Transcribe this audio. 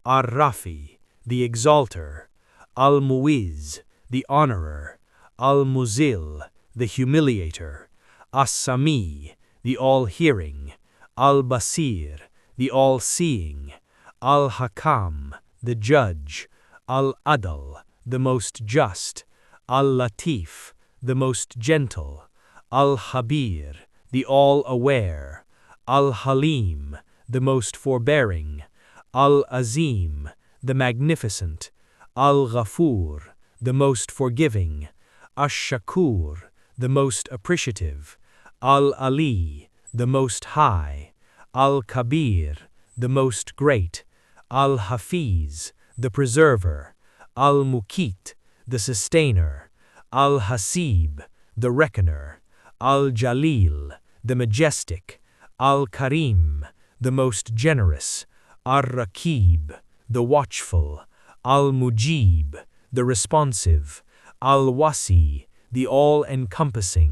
Ar-Rafi, the Exalter, Al-Muiz, the Honorer, Al-Muzil, the Humiliator, As-Sami, the All-Hearing, Al-Basir, the All-Seeing, Al-Hakam, the Judge, Al-Adl, the Most Just, Al-Latif, the Most Gentle, Al-Habir, the All-Aware, Al-Halim, the Most Forbearing, Al-Azim, the Magnificent, Al-Ghafur, the Most Forgiving, Ash-Shakur, the Most Appreciative, Al-Ali, the Most High, Al-Kabir, the Most Great, Al-Hafiz, the Preserver, Al-Mukit, the Sustainer, Al-Hasib, the Reckoner, Al-Jalil, the Majestic, Al-Karim, the Most Generous, Ar-Rakib, the Watchful, Al-Mujib, the Responsive, Al-Wasi, the All-Encompassing,